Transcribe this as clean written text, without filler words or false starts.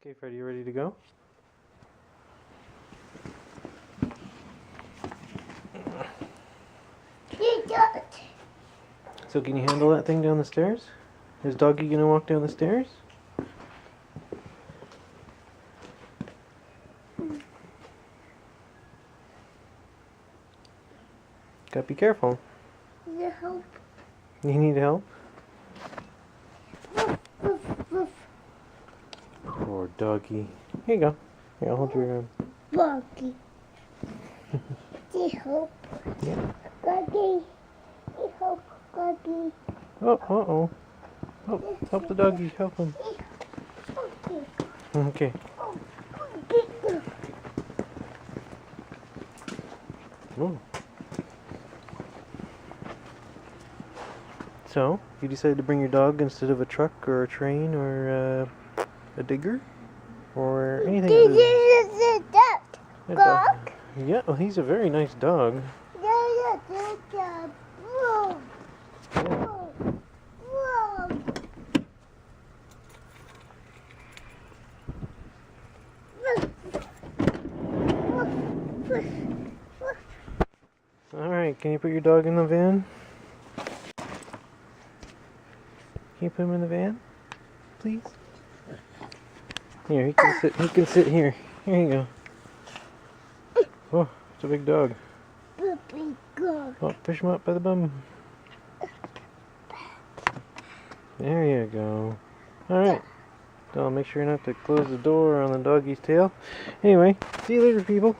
Okay, Freddy, you ready to go? So can you handle that thing down the stairs? Is Doggy gonna walk down the stairs? Gotta be careful. Need help. You need help? Woof, woof. Poor Doggy. Here you go. Here, I'll hold your arm. Buggy. Need help. Yeah. Buggy. Need help. Buggy. Oh, uh-oh. Oh, help the doggy. Help him. Okay. Ooh. So, you decided to bring your dog instead of a truck or a train or a digger? Or anything This other is a duck. than a Dog? Yeah, well, he's a very nice dog. Yeah, yeah. Whoa. Whoa. Whoa. Alright, can you put your dog in the van? Can you put him in the van? Please? Here, he can sit here. Here you go. Oh, it's a big dog. Puppy dog. Oh, fish him up by the bum. There you go. Alright. So I'll make sure not to close the door on the doggy's tail. Anyway, see you later, people.